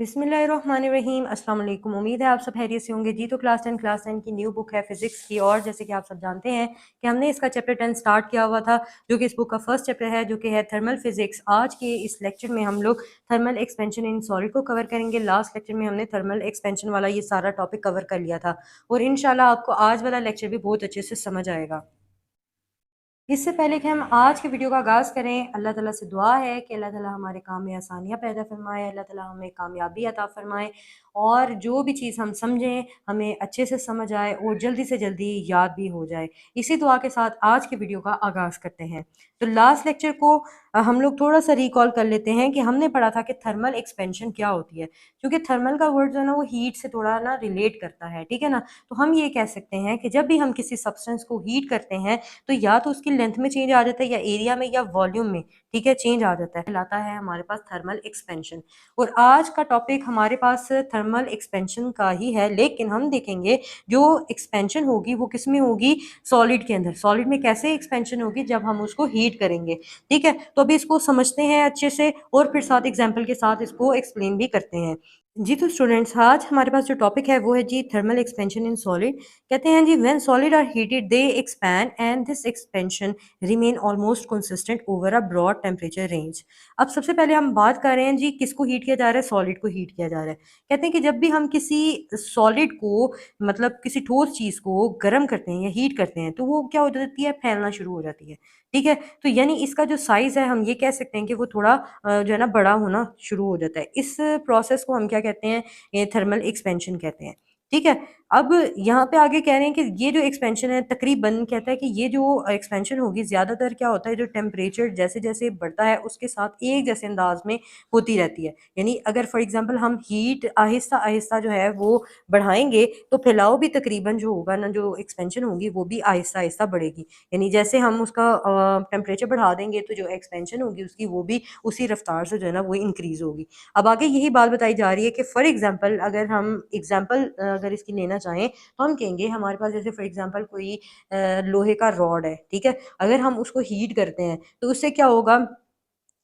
बिस्मिल्लाहिर्रहमानिर्रहीम। अस्सलाम वालेकुम। उम्मीद है आप सब खैरियत से होंगे जी। तो क्लास 10 की न्यू बुक है फिजिक्स की, और जैसे कि आप सब जानते हैं कि हमने इसका चैप्टर 10 स्टार्ट किया हुआ था, जो कि इस बुक का फर्स्ट चैप्टर है, जो कि है थर्मल फिजिक्स। आज के इस लेक्चर में हम लोग थर्मल एक्सपेंशन इन सॉलिड को कवर करेंगे। लास्ट लेक्चर में हमने थर्मल एक्सपेंशन वाला ये सारा टॉपिक कवर कर लिया था, और इंशाल्लाह आपको आज वाला लेक्चर भी बहुत अच्छे से समझ आएगा। इससे पहले कि हम आज के वीडियो का आगाज़ करें, अल्लाह ताला से दुआ है कि अल्लाह ताला हमारे काम में आसानियाँ पैदा फरमाए, अल्लाह ताला हमें कामयाबी अता फरमाए, और जो भी चीज़ हम समझें हमें अच्छे से समझ आए और जल्दी से जल्दी याद भी हो जाए। इसी दुआ के साथ आज के वीडियो का आगाज़ करते हैं। तो लास्ट लेक्चर को हम लोग थोड़ा सा रिकॉल कर लेते हैं कि हमने पढ़ा था कि थर्मल एक्सपेंशन क्या होती है, क्योंकि थर्मल का वर्ड जो है ना वो हीट से थोड़ा ना रिलेट करता है, ठीक है ना। तो हम ये कह सकते हैं कि जब भी हम किसी सब्सटेंस को हीट करते हैं तो या तो उसकी लेंथ में चेंज आ जाता है, या एरिया में, या वॉल्यूम में, ठीक है, चेंज आ जाता है, लाता है हमारे पास थर्मल एक्सपेंशन। और आज का टॉपिक हमारे पास थर्मल एक्सपेंशन का ही है, लेकिन हम देखेंगे जो एक्सपेंशन होगी वो किस में होगी, सॉलिड के अंदर। सॉलिड में कैसे एक्सपेंशन होगी, जब हम उसको हीट करेंगे, ठीक है। तो अभी इसको समझते हैं अच्छे से, और फिर साथ एग्जाम्पल के साथ इसको एक्सप्लेन भी करते हैं जी। तो स्टूडेंट्स, आज हमारे पास जो टॉपिक है वो है जी थर्मल एक्सपेंशन इन सॉलिड। कहते हैं जी, when solid are heated they expand and this expansion remain almost consistent over a broad temperature range. अब सबसे पहले हम बात कर रहे हैं जी किसको हीट किया जा रहा है, सॉलिड को हीट किया जा रहा है। कहते हैं कि जब भी हम किसी सॉलिड को, मतलब किसी ठोस चीज़ को गर्म करते हैं या हीट करते हैं, तो वो क्या हो जाती है, फैलना शुरू हो जाती है, ठीक है। तो यानी इसका जो साइज़ है, हम ये कह सकते हैं कि वो थोड़ा जो है ना बड़ा होना शुरू हो जाता है। इस प्रोसेस को हम क्या कहते हैं, ये थर्मल एक्सपेंशन कहते हैं, ठीक है। अब यहाँ पे आगे कह रहे हैं कि ये जो एक्सपेंशन है, तकरीबन कहता है कि ये जो एक्सपेंशन होगी, ज़्यादातर क्या होता है, जो टेम्परेचर जैसे जैसे बढ़ता है उसके साथ एक जैसे अंदाज में होती रहती है। यानी अगर फॉर एग्जांपल हम हीट आहिस्ता आहिस्ता जो है वो बढ़ाएंगे, तो फैलाव भी तकरीबन जो होगा ना, जो एक्सपेंशन होगी वो भी आहिस्ता आहिस्ता बढ़ेगी। यानी जैसे हम उसका टेम्परेचर बढ़ा देंगे, तो जो एक्सपेंशन होगी उसकी वो भी उसी रफ्तार से जो है ना वो इंक्रीज़ होगी। अब आगे यही बात बताई जा रही है कि फॉर एग्जांपल अगर हम एग्जांपल अगर इसकी लेना चाहें, तो हम कहेंगे हमारे पास जैसे फॉर एग्जांपल कोई लोहे का रॉड है, ठीक है। अगर हम उसको हीट करते हैं, तो उससे क्या होगा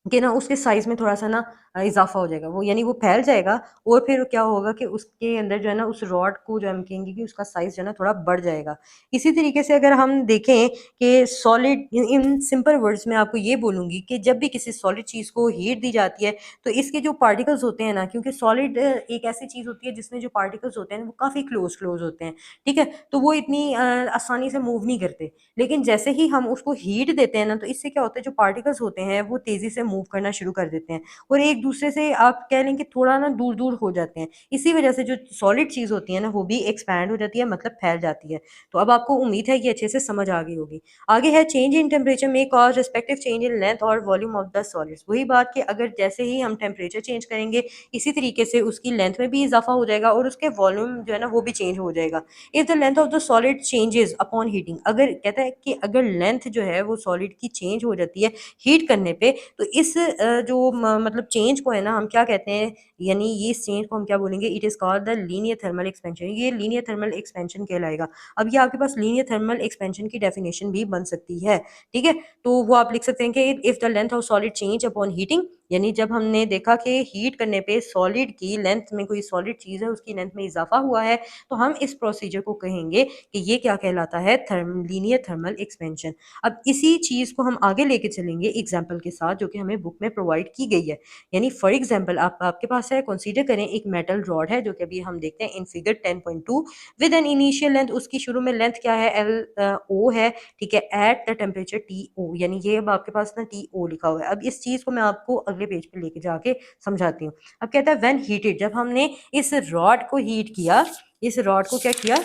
कि ना उसके साइज़ में थोड़ा-सा ना इज़ाफ़ा हो जाएगा, वो यानी वो फैल जाएगा, और फिर क्या होगा कि उसके अंदर जो है ना उस रॉड को जो हम कहेंगे कि उसका साइज़ जो है ना थोड़ा बढ़ जाएगा। इसी तरीके से अगर हम देखें कि सॉलिड, इन सिंपल वर्ड्स में आपको ये बोलूँगी कि जब भी किसी सॉलिड चीज़ को हीट दी जाती है, तो इसके जो पार्टिकल्स होते हैं ना, क्योंकि सॉलिड एक ऐसी चीज़ होती है जिसमें जो पार्टिकल्स होते हैं वो काफ़ी क्लोज़ होते हैं, ठीक है? तो वो इतनी आसानी से मूव नहीं करते। लेकिन जैसे ही हम उसको हीट देते हैं ना, तो इससे क्या होता है, जो पार्टिकल्स होते हैं वो तेज़ी से मूव करना शुरू कर देते हैं, और एक दूसरे से आप कह लें कि थोड़ा ना दूर-दूर हो जाते हैं। इसी वजह से जो सॉलिड चीज़ होती है ना, वो भी एक्सपैंड हो जाती है, मतलब फैल जाती है। तो अब आपको उम्मीद है कि अच्छे से समझ आ गई होगी। आगे है, चेंज इन टेम्परेचर में cause respective change in length और वॉल्यूम ऑफ द सॉलिड्स। वही बात कि अगर जैसे ही हम टेम्परेचर चेंज करेंगे, इसी तरीके से उसकी लेंथ में भी इज़ाफ़ा हो जाएगा, और उसके वॉल्यूम जो है ना वो भी चेंज हो जाएगा। If the length of the solid changes upon heating, अगर कहता है कि अगर लेंथ जो है वो सॉलिड की चेंज हो जाती है हीट करने पे, तो इस जो मतलब चेंज को है ना हम क्या कहते हैं, यानी ये इस चेंज को हम क्या बोलेंगे, it is called the linear thermal expansion. ये लीनियर थर्मल एक्सपेंशन कहलाएगा। अब ये आपके पास लीनियर थर्मल एक्सपेंशन की डेफिनेशन भी बन सकती है, ठीक है। तो वो आप लिख सकते हैं कि if the length of solid change upon heating, यानी जब हमने देखा कि हीट करने पे सॉलिड की लेंथ में, कोई सॉलिड चीज़ है उसकी लेंथ में इजाफा हुआ है, तो हम इस प्रोसीजर को कहेंगे कि ये क्या कहलाता है, लीनियर थर्मल एक्सपेंशन। अब इसी चीज़ को हम आगे लेके चलेंगे एग्जाम्पल के साथ, जो कि हमें बुक में प्रोवाइड की गई है। यानी फॉर एग्जाम्पल आपके पास है, कंसीडर करें एक मेटल रॉड है, जो कि अभी हम देखते हैं in figure 10.2, with an initial length, उसकी शुरू में लेंथ क्या है, एल ओ है, ठीक है, at the temperature T O, यानी ये अब आपके पास ना टी ओ लिखा हुआ है। अब इस चीज़ को मैं आपको अगले पेज पे लेके जाके समझाती हूँ। अब कहता है व्हेन हीटेड, जब हमने इस रॉड को हीट किया, इस रॉड को क्या किया,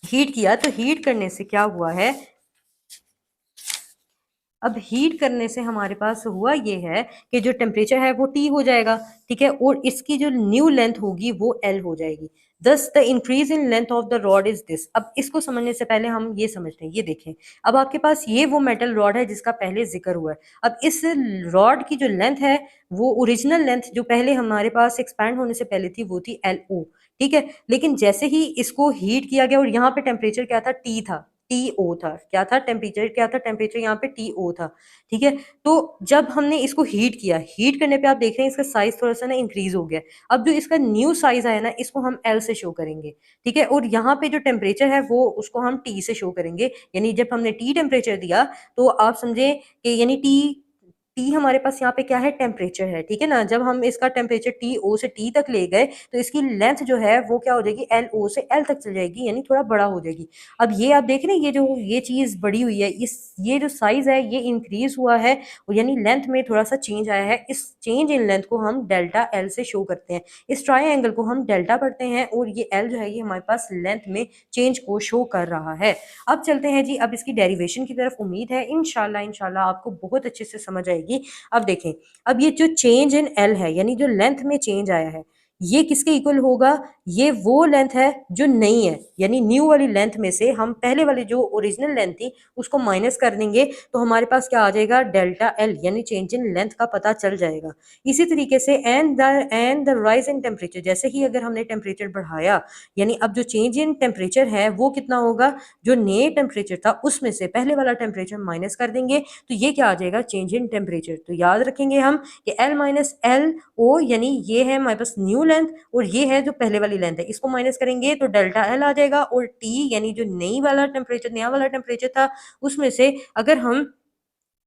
हीट किया, तो हीट करने से क्या हुआ है, अब हीट करने से हमारे पास हुआ ये है कि जो टेम्परेचर है वो टी हो जाएगा, ठीक है, और इसकी जो न्यू लेंथ होगी वो एल हो जाएगी। दस the increase in length of the rod is this. अब इसको समझने से पहले हम ये समझते हैं, ये देखें, अब आपके पास ये वो मेटल रॉड है जिसका पहले जिक्र हुआ है। अब इस रॉड की जो लेंथ है, वो ओरिजिनल लेंथ जो पहले हमारे पास एक्सपैंड होने से पहले थी, वो थी एल ओ, ठीक है। लेकिन जैसे ही इसको हीट किया गया, और यहाँ पे टेम्परेचर क्या था, टी था, TO था। क्या था टेम्परेचर, क्या था टेम्परेचर यहाँ पे TO था, ठीक है। तो जब हमने इसको हीट किया, हीट करने पे आप देख रहे हैं इसका साइज थोड़ा सा ना इंक्रीज हो गया। अब जो इसका न्यू साइज आया ना, इसको हम L से शो करेंगे, ठीक है। और यहाँ पे जो टेम्परेचर है वो उसको हम T से शो करेंगे, यानी जब हमने T टेम्परेचर दिया तो आप समझे कि यानी टी हमारे पास यहाँ पे क्या है, टेम्परेचर है, ठीक है ना। जब हम इसका टेम्परेचर TO से T तक ले गए तो इसकी लेंथ जो है वो क्या हो जाएगी, LO से L तक चल जाएगी, यानी थोड़ा बड़ा हो जाएगी। अब ये आप देख रहे हैं, ये जो ये चीज बड़ी हुई है, इस ये जो साइज है ये इंक्रीज हुआ है, और यानी लेंथ में थोड़ा सा चेंज आया है। इस चेंज इन लेंथ को हम डेल्टा L से शो करते हैं। इस ट्राइंगल को हम डेल्टा पढ़ते हैं, और ये L जो है ये हमारे पास लेंथ में चेंज को शो कर रहा है। अब चलते हैं जी, अब इसकी डेरिवेशन की तरफ। उम्मीद है इंशाल्लाह इंशाल्लाह आपको बहुत अच्छे से समझ आएगी। अब देखें, अब ये जो चेंज इन L है, यानी जो लेंथ में चेंज आया है, ये किसके इक्वल होगा, ये वो लेंथ है जो नई है, यानी न्यू वाली लेंथ में से हम पहले वाली जो ओरिजिनल लेंथ थी उसको माइनस कर देंगे, तो हमारे पास क्या आ जाएगा, डेल्टा L, यानी चेंज इन लेंथ का पता चल जाएगा। इसी तरीके से and the rise in temperature, जैसे ही अगर हमने टेम्परेचर बढ़ाया, यानी अब जो चेंज इन टेम्परेचर है वो कितना होगा, जो नए टेम्परेचर था उसमें से पहले वाला टेम्परेचर माइनस कर देंगे, तो ये क्या आ जाएगा, चेंज इन टेम्परेचर। तो याद रखेंगे हम कि L माइनस एल ओ, यानी ये है हमारे पास न्यू लेंथ, और ये है जो पहले वाली लेंथ है, इसको माइनस करेंगे तो डेल्टा L आ जाएगा। और T यानी जो नई वाला टेम्परेचर, नया वाला टेम्परेचर था, उसमें से अगर हम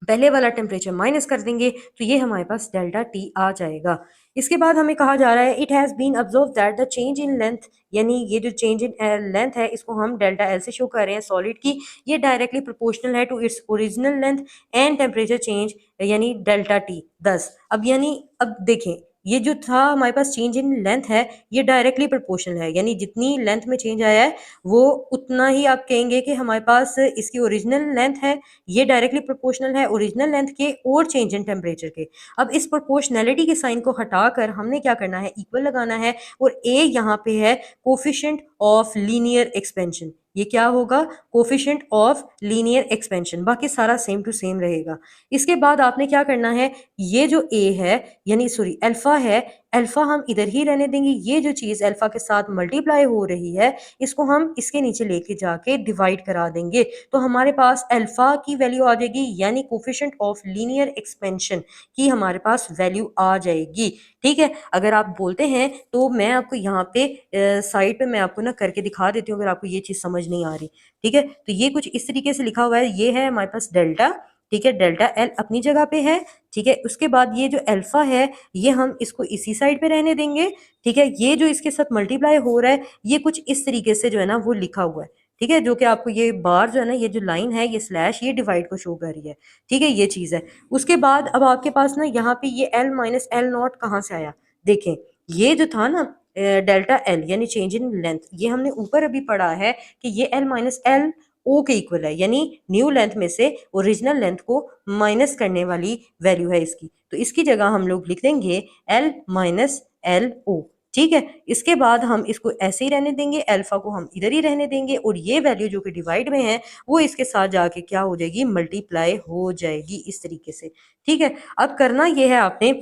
पहले वाला टेम्परेचर माइनस कर देंगे तो ये हमारे पास डेल्टा T आ जाएगा। इसके बाद हमें कहा जा रहा है, it has been observe that the change in length, यानी ये जो चेंज इन लेंथ है इसको हम डेल्टा L से शो कर रहे हैं सॉलिड की, ये डायरेक्टली प्रोपोर्शनल है to its original length and temperature change, यानी डेल्टा T 10। अब यानी अब देखें, ये जो था हमारे पास चेंज इन लेंथ है ये डायरेक्टली प्रोपोर्शनल है, यानी जितनी लेंथ में चेंज आया है वो उतना ही आप कहेंगे कि हमारे पास इसकी ओरिजिनल लेंथ है, ये डायरेक्टली प्रोपोर्शनल है ओरिजिनल लेंथ के और चेंज इन टेम्परेचर के। अब इस प्रोपोर्शनैलिटी के साइन को हटाकर हमने क्या करना है, इक्वल लगाना है, और ए यहाँ पे है कोफिशिएंट ऑफ लीनियर एक्सपेंशन, ये क्या होगा, कोफिशिएंट ऑफ लीनियर एक्सपेंशन, बाकी सारा सेम टू सेम रहेगा। इसके बाद आपने क्या करना है, ये जो ए है, यानी सॉरी अल्फा है, अल्फा हम इधर ही रहने देंगे, ये जो चीज अल्फा के साथ मल्टीप्लाई हो रही है इसको हम इसके नीचे लेके जाके डिवाइड करा देंगे, तो हमारे पास अल्फा की वैल्यू आ जाएगी, यानी कोफिशिएंट ऑफ लीनियर एक्सपेंशन की हमारे पास वैल्यू आ जाएगी। ठीक है, अगर आप बोलते हैं तो मैं आपको यहाँ पे साइड पे मैं आपको ना करके दिखा देती हूँ अगर आपको ये चीज समझ नहीं आ रही। ठीक है, तो ये कुछ इस तरीके से लिखा हुआ है, ये है हमारे पास डेल्टा, ठीक है, डेल्टा L अपनी जगह पे है, ठीक है। उसके बाद ये जो अल्फा है ये हम इसको इसी साइड पे रहने देंगे, ठीक है। ये जो इसके साथ मल्टीप्लाई हो रहा है ये कुछ इस तरीके से जो है ना वो लिखा हुआ है, ठीक है, जो कि आपको ये बार जो है ना, ये जो लाइन है, ये स्लैश, ये डिवाइड को शो कर रही है, ठीक है, ये चीज है। उसके बाद अब आपके पास ना यहाँ पे ये L माइनस एल नॉट कहाँ से आया, देखें, ये जो था ना डेल्टा L यानी चेंज इन लेंथ, ये हमने ऊपर अभी पढ़ा है कि ये L माइनस एल ओ के इक्वल है, यानी न्यू लेंथ में से ओरिजिनल लेंथ को माइनस करने वाली वैल्यू है इसकी, तो इसकी जगह हम लोग लिख देंगे L माइनस एल ओ, ठीक है। इसके बाद हम इसको ऐसे ही रहने देंगे, अल्फा को हम इधर ही रहने देंगे, और ये वैल्यू जो कि डिवाइड में है वो इसके साथ जाके क्या हो जाएगी, मल्टीप्लाई हो जाएगी इस तरीके से, ठीक है। अब करना ये है आपने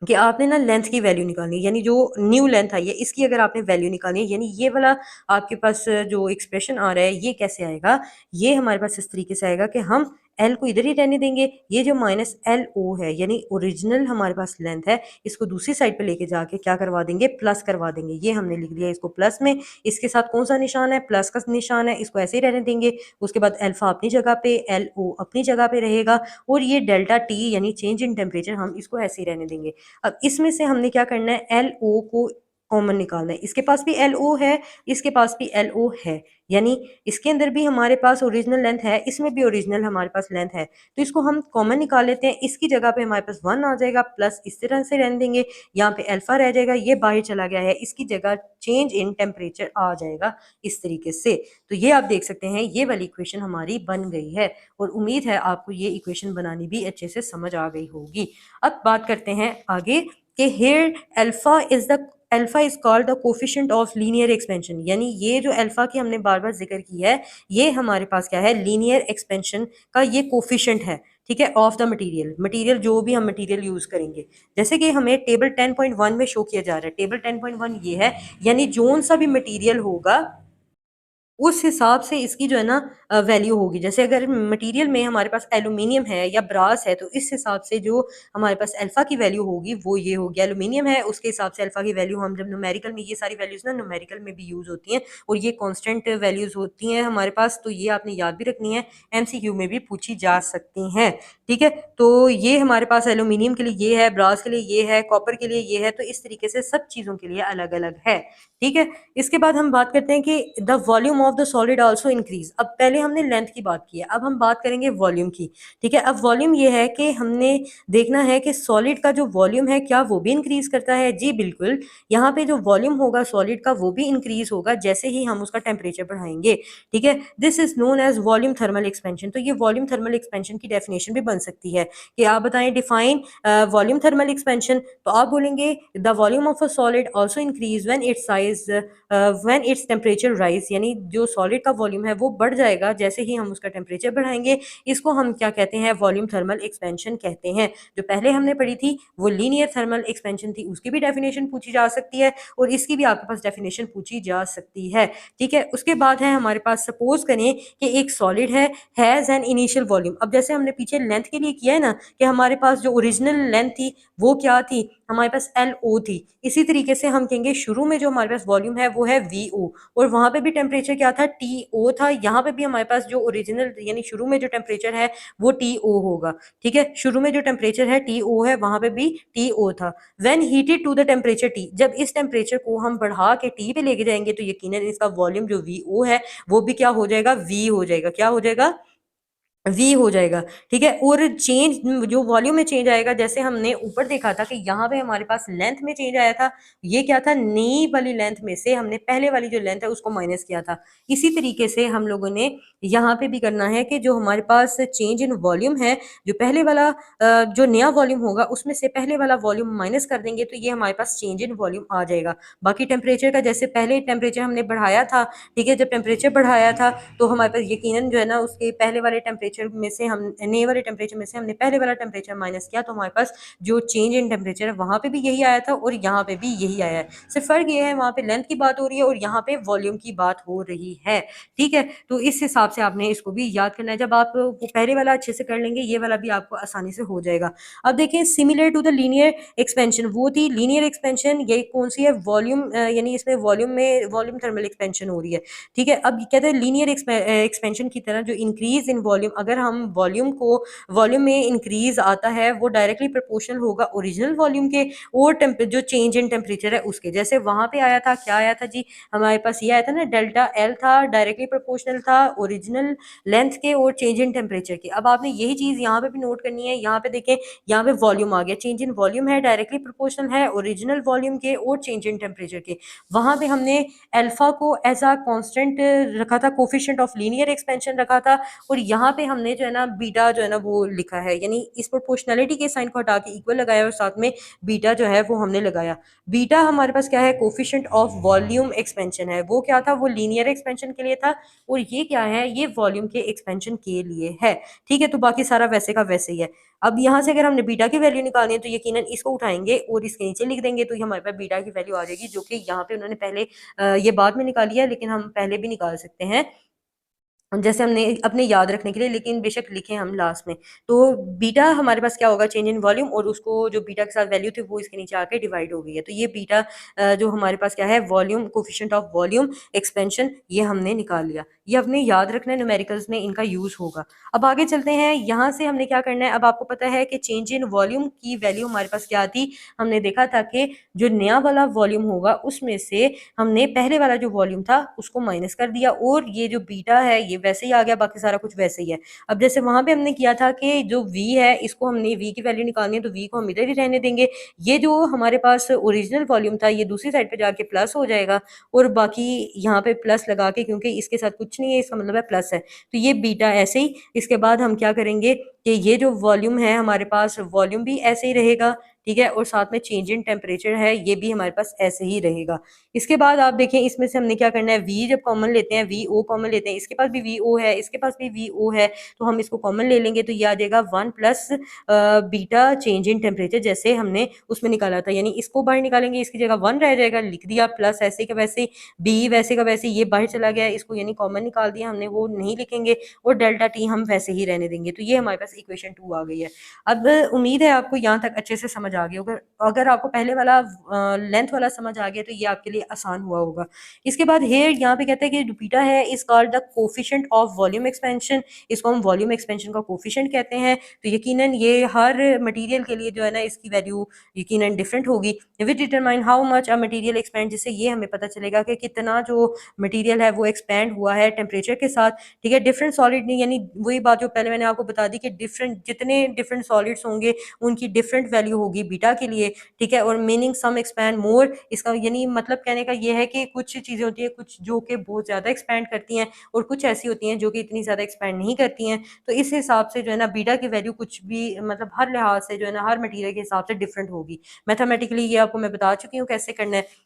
कि आपने ना लेंथ की वैल्यू निकालनी है, यानी जो न्यू लेंथ आई है इसकी अगर आपने वैल्यू निकालनी है, यानी ये वाला आपके पास जो एक्सप्रेशन आ रहा है ये कैसे आएगा, ये हमारे पास इस तरीके से आएगा कि हम एल को इधर ही रहने देंगे, ये जो माइनस एल ओ है यानी ओरिजिनल हमारे पास लेंथ है, इसको दूसरी साइड पे लेके जाके क्या करवा देंगे, प्लस करवा देंगे, ये हमने लिख लिया इसको प्लस में, इसके साथ कौन सा निशान है, प्लस का निशान है, इसको ऐसे ही रहने देंगे। उसके बाद अल्फा अपनी जगह पे, एल ओ अपनी जगह पे रहेगा, और ये डेल्टा टी यानी चेंज इन टेम्परेचर हम इसको ऐसे ही रहने देंगे। अब इसमें से हमने क्या करना है, एल ओ को कॉमन निकालना है, इसके पास भी एल ओ है, इसके पास भी एल ओ है, यानी इसके अंदर भी हमारे पास ओरिजिनल लेंथ है, इसमें भी ओरिजिनल हमारे पास लेंथ है, तो इसको हम कॉमन निकाल लेते हैं। इसकी जगह पे हमारे पास 1 आ जाएगा, प्लस इस तरह से रहने देंगे, यहाँ पे अल्फा रह जाएगा, ये बाहर चला गया है, इसकी जगह चेंज इन टेम्परेचर आ जाएगा इस तरीके से। तो ये आप देख सकते हैं ये वाली इक्वेशन हमारी बन गई है, और उम्मीद है आपको ये इक्वेशन बनानी भी अच्छे से समझ आ गई होगी। अब बात करते हैं आगे कि here alpha is called the coefficient of linear expansion, यानी ये जो अल्फा की हमने बार बार जिक्र की है ये हमारे पास क्या है, लीनियर एक्सपेंशन का ये कोफिशिएंट है, ठीक है, ऑफ द मटेरियल जो भी हम मटेरियल यूज करेंगे, जैसे कि हमें टेबल 10.1 में शो किया जा रहा है, टेबल 10.1 ये है, यानी जोन सा भी मटेरियल होगा उस हिसाब से इसकी जो है ना वैल्यू होगी। जैसे अगर मटेरियल में हमारे पास एल्यूमीनियम है या ब्रास है, तो इस हिसाब से जो हमारे पास अल्फ़ा की वैल्यू होगी वो ये होगी। एल्यूमीनियम है उसके हिसाब से अल्फ़ा की वैल्यू, हम जब न्यूमेरिकल में ये सारी वैल्यूज़ ना न्यूमेरिकल में भी यूज़ होती हैं और ये कांस्टेंट वैल्यूज़ होती हैं हमारे पास, तो ये आपने याद भी रखनी है, एमसीक्यू में भी पूछी जा सकती हैं। ठीक है, तो ये हमारे पास एल्यूमीनियम के लिए ये है, ब्रास के लिए ये है, कॉपर के लिए ये है, तो इस तरीके से सब चीज़ों के लिए अलग-अलग है। ठीक है, इसके बाद हम बात करते हैं कि the volume of the solid also increase. अब पहले हमने लेंथ की बात की है, अब हम बात करेंगे वॉल्यूम की। ठीक है, अब वॉल्यूम ये है कि हमने देखना है कि सॉलिड का जो वॉल्यूम है क्या वो भी इंक्रीज करता है। जी बिल्कुल, यहाँ पे जो वॉल्यूम होगा सॉलिड का वो भी इंक्रीज होगा जैसे ही हम उसका टेम्परेचर बढ़ाएंगे। ठीक है, this is known as volume thermal expansion. तो ये वॉल्यूम थर्मल एक्सपेंशन की डेफिनेशन भी बन सकती है कि आप बताएं डिफाइन वॉल्यूम थर्मल एक्सपेंशन। तो आप बोलेंगे the volume of a solid also increase when it's size when its temperature rise, यानी जो सॉलिड का वॉल्यूम है वो बढ़ जाएगा जैसे ही हम उसका टेम्परेचर बढ़ाएंगे। इसको हम क्या कहते हैं, वॉल्यूम थर्मल एक्सपेंशन कहते हैं। जो पहले हमने पढ़ी थी वो लीनियर थर्मल एक्सपेंशन थी, उसकी भी डेफिनेशन पूछी जा सकती है और इसकी भी आपके पास डेफिनेशन पूछी जा सकती है। ठीक है, उसके बाद है हमारे पास, सपोज करें कि एक सॉलिड है, हैज एन इनिशियल वॉल्यूम। अब जैसे हमने पीछे लेंथ के लिए किया है ना कि हमारे पास जो ओरिजिनल लेंथ थी वो क्या थी, हमारे पास एल ओ थी। इसी तरीके से हम कहेंगे शुरू में जो हमारे पास वॉल्यूम है वो है वी ओ, और वहां पे भी टेम्परेचर क्या था, टी ओ था। यहाँ पे भी हमारे पास जो ओरिजिनल यानी शुरू में जो टेम्परेचर है वो टी ओ होगा। ठीक है, शुरू में जो टेम्परेचर है टी ओ है, वहां पे भी टी ओ था। When heated to the temperature T, जब इस टेम्परेचर को हम बढ़ा के टी पे लेके जाएंगे तो यकीनन इसका वॉल्यूम जो वी ओ है वो भी क्या हो जाएगा, वी हो जाएगा। क्या हो जाएगा, वी हो जाएगा। ठीक है, और चेंज जो वॉल्यूम में चेंज आएगा, जैसे हमने ऊपर देखा था कि यहाँ पे हमारे पास लेंथ में चेंज आया था, ये क्या था, नई वाली लेंथ में से हमने पहले वाली जो लेंथ है उसको माइनस किया था। इसी तरीके से हम लोगों ने यहाँ पे भी करना है कि जो हमारे पास चेंज इन वॉल्यूम है, जो पहले वाला जो नया वॉल्यूम होगा उसमें से पहले वाला वॉल्यूम माइनस कर देंगे तो ये हमारे पास चेंज इन वॉल्यूम आ जाएगा। बाकी टेम्परेचर का, जैसे पहले टेम्परेचर हमने बढ़ाया था, ठीक है, जब टेम्परेचर बढ़ाया था तो हमारे पास यकीनन जो है ना उसके पहले वाले टेम्परेचर में से हम नए वाले टेम्परेचर में से हमने पहले वाला टेम्परेचर माइनस किया, तो हमारे पास जो चेंज इन टेम्परेचर है वहां पे भी यही आया था और यहाँ पे भी यही आया है। सिर्फ फर्क ये है वहां पे लेंथ की बात हो रही है और यहाँ पे वॉल्यूम की बात हो रही है। ठीक है, तो इस हिसाब से आपने इसको भी याद करना है। जब आप वो पहले वाला अच्छे से कर लेंगे ये वाला भी आपको आसानी से हो जाएगा। अब देखें, similar to the linear expansion, वो थी लीनियर एक्सपेंशन, ये कौन सी है, वॉल्यूम यानी इसमें वॉल्यूम में वॉल्यूम थर्मल एक्सपेंशन हो रही है। ठीक है, अब कहते हैं लीनियर एक्सपेंशन की तरह जो इंक्रीज इन वॉल्यूम, अगर हम वॉल्यूम में इंक्रीज आता है वो डायरेक्टली प्रोपोर्शनल होगा ओरिजिनल वॉल्यूम के और जो चेंज इन टेम्परेचर है उसके। जैसे वहां पे आया था, क्या आया था जी, हमारे पास ये आया था ना, डेल्टा एल था, डायरेक्टली प्रोपोर्शनल था ओरिजिनल लेंथ के और चेंज इन टेम्परेचर के। अब आपने यही चीज यहाँ पे भी नोट करनी है। यहाँ पे देखें, यहाँ पे वॉल्यूम आ गया, चेंज इन वॉल्यूम है, डायरेक्टली प्रोपोर्शनल है ओरिजिनल वॉल्यूम के और चेंज इन टेम्परेचर के। वहां पे हमने अल्फा को एज अ कांस्टेंट रखा था, कोफिशिएंट ऑफ लीनियर एक्सपेंशन रखा था, और यहाँ पे हमने जो है ना बीटा जो है ना वो लिखा है, यानी इस प्रोपोर्शनलिटी के साइन को हटा के इक्वल लगाया और साथ में बीटा जो है वो हमने लगाया। बीटा हमारे पास क्या है, कोफिशिएंट ऑफ वॉल्यूम एक्सपेंशन है। वो क्या था, वो लीनियर एक्सपेंशन के लिए था, और ये क्या है, ये वॉल्यूम के एक्सपेंशन के लिए है। ठीक है, तो बाकी सारा वैसे का वैसे ही है। अब यहाँ से अगर हमने बीटा की वैल्यू निकालनी है तो यकीनन इसको उठाएंगे और इसके नीचे लिख देंगे तो ये हमारे पास बीटा की वैल्यू आ जाएगी, जो कि यहाँ पे उन्होंने पहले ये बाद में निकाली है लेकिन हम पहले भी निकाल सकते हैं जैसे हमने अपने याद रखने के लिए, लेकिन बेशक लिखे हम लास्ट में। तो बीटा हमारे पास क्या होगा, चेंज इन वॉल्यूम, और उसको जो बीटा के साथ वैल्यू थी वो इसके नीचे आके डिवाइड हो गई है। तो ये बीटा जो हमारे पास क्या है, volume coefficient of volume expansion, ये हमने निकाल लिया। ये अपने याद रखना है, न्यूमेरिकल्स में इनका यूज होगा। अब आगे चलते हैं, यहाँ से हमने क्या करना है। अब आपको पता है कि चेंज इन वॉल्यूम की वैल्यू हमारे पास क्या थी, हमने देखा था कि जो नया वाला वॉल्यूम होगा उसमें से हमने पहले वाला जो वॉल्यूम था उसको माइनस कर दिया, और ये जो बीटा है ये वैसे ही आ गया, बाकी सारा कुछ वैसे ही है। अब जैसे वहां पे हमने किया था कि जो v है इसको हमने v की वैल्यू निकालनी है तो v को हम इधर ही रहने देंगे। ये जो हमारे पास ओरिजिनल वॉल्यूम था ये दूसरी साइड पे जाके प्लस हो जाएगा, और बाकी यहाँ पे प्लस लगा के, क्योंकि इसके साथ कुछ नहीं है इसका मतलब है प्लस है, तो ये बीटा ऐसे ही। इसके बाद हम क्या करेंगे कि ये जो वॉल्यूम है हमारे पास, वॉल्यूम भी ऐसे ही रहेगा। ठीक है, और साथ में चेंज इन टेम्परेचर है, ये भी हमारे पास ऐसे ही रहेगा। इसके बाद आप देखें इसमें से हमने क्या करना है, वी जब कॉमन लेते हैं, वी ओ कॉमन लेते हैं, इसके पास भी वी ओ है, इसके पास भी वी ओ है, तो हम इसको कॉमन ले लेंगे तो ये आ जाएगा 1 plus beta change in temperature, जैसे हमने उसमें निकाला था, यानी इसको बाहर निकालेंगे, इसकी जगह 1 रह जाएगा, लिख दिया, प्लस ऐसे का वैसे, बी वैसे का वैसे ये बाहर चला गया, इसको यानी कॉमन निकाल दिया हमने, वो नहीं लिखेंगे, और डेल्टा टी हम वैसे ही रहने देंगे। तो ये हमारे पास इक्वेशन 2 आ गई है। अब उम्मीद है आपको यहाँ तक अच्छे से समझ आ गई होगा। अगर आपको पहले वाला लेंथ वाला समझ आ गया तो ये आपके लिए आसान हुआ होगा। इसके बाद हेयर यहाँ पे कहते हैं कि बीटा है is called the coefficient of volume expansion, इसको हम वॉल्यूम एक्सपेंशन का कोफिशिएंट कहते हैं। तो यकीनन ये हर मटेरियल के लिए जो है ना इसकी वैल्यू यकीनन डिफरेंट होगी। We determine how much a material expand, जिससे ये हमें पता चलेगा कि कितना जो मटेरियल है वो एक्सपेंड हुआ है टेम्परेचर के साथ, ठीक है। डिफरेंट सॉलिड यानी वही बात जो पहले मैंने आपको बता दी कि जितने डिफरेंट सॉलिड्स होंगे उनकी डिफरेंट वैल्यू होगी बीटा के लिए, ठीक है। और मीनिंग सम एक्सपैंड मोर, इसका यानी मतलब कहने का ये है कि कुछ चीज़ें होती है कुछ जो कि बहुत ज़्यादा एक्सपैंड करती हैं और कुछ ऐसी होती हैं जो कि इतनी ज़्यादा एक्सपैंड नहीं करती हैं। तो इस हिसाब से जो है ना बीटा की वैल्यू कुछ भी मतलब हर लिहाज से जो है ना हर मटीरियल के हिसाब से डिफरेंट होगी। मैथमेटिकली ये आपको मैं बता चुकी हूँ कैसे करना है।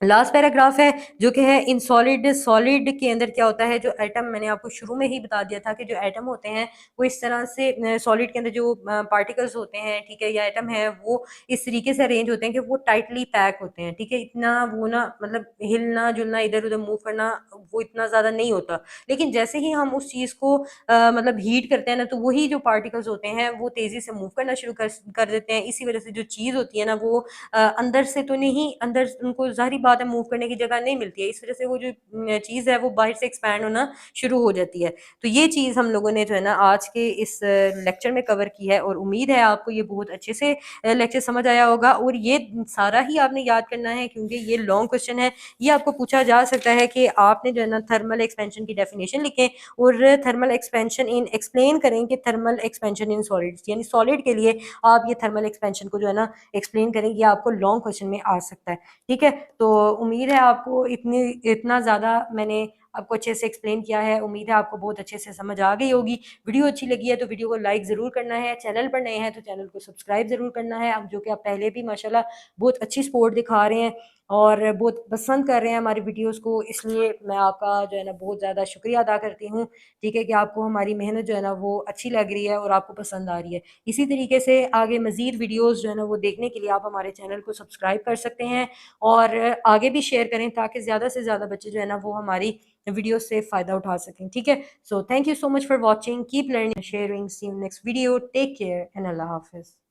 लास्ट पैराग्राफ है जो कि है इन सॉलिड, सॉलिड के अंदर क्या होता है, जो एटम मैंने आपको शुरू में ही बता दिया था कि जो एटम होते हैं वो इस तरह से सॉलिड के अंदर जो पार्टिकल्स होते हैं, ठीक है, या एटम है वो इस तरीके से अरेंज होते हैं कि वो टाइटली पैक होते हैं, ठीक है। इतना वो ना मतलब हिलना जुलना इधर उधर मूव करना वो इतना ज़्यादा नहीं होता। लेकिन जैसे ही हम उस चीज़ को मतलब हीट करते हैं ना तो वही जो पार्टिकल्स होते हैं वो तेज़ी से मूव करना शुरू कर देते हैं। इसी वजह से जो चीज़ होती है ना वो अंदर से तो नहीं, अंदर उनको ज़ाहिर बात है मूव करने की जगह नहीं मिलती है, इस वजह से वो जो चीज़ है वो बाहर से एक्सपैंड होना शुरू हो जाती है। तो ये चीज़ हम लोगों ने जो है ना आज के इस लेक्चर में कवर की है, और उम्मीद है आपको ये बहुत अच्छे से लेक्चर समझ आया होगा। और ये सारा ही आपने याद करना है क्योंकि ये लॉन्ग क्वेश्चन है। ये आपको पूछा जा सकता है कि आपने जो है ना थर्मल एक्सपेंशन की डेफिनेशन लिखें और थर्मल एक्सपेंशन इन एक्सप्लेन करें कि थर्मल एक्सपेंशन इन सॉलिड्स, यानी सॉलिड के लिए आप ये थर्मल एक्सपेंशन को जो है ना एक्सप्लेन करें, ये आपको लॉन्ग क्वेश्चन में आ सकता है, ठीक है। तो उम्मीद है आपको इतना ज़्यादा मैंने आपको अच्छे से एक्सप्लेन किया है, उम्मीद है आपको बहुत अच्छे से समझ आ गई होगी। वीडियो अच्छी लगी है तो वीडियो को लाइक ज़रूर करना है, चैनल पर नए हैं तो चैनल को सब्सक्राइब ज़रूर करना है। अब जो कि आप पहले भी माशाल्लाह बहुत अच्छी सपोर्ट दिखा रहे हैं और बहुत पसंद कर रहे हैं हमारी वीडियोज़ को, इसलिए मैं आपका जो है ना बहुत ज़्यादा शुक्रिया अदा करती हूँ, ठीक है, कि आपको हमारी मेहनत जो है ना वो अच्छी लग रही है और आपको पसंद आ रही है। इसी तरीके से आगे मज़ीद वीडियोज़ जो है ना वो देखने के लिए आप हमारे चैनल को सब्सक्राइब कर सकते हैं और आगे भी शेयर करें ताकि ज़्यादा से ज़्यादा बच्चे जो है ना वो हमारी वीडियो से फ़ायदा उठा सकें, ठीक है। So thank you so much for watching, keep learning sharing, see you next video, take care and अल्लाह हाफिज़।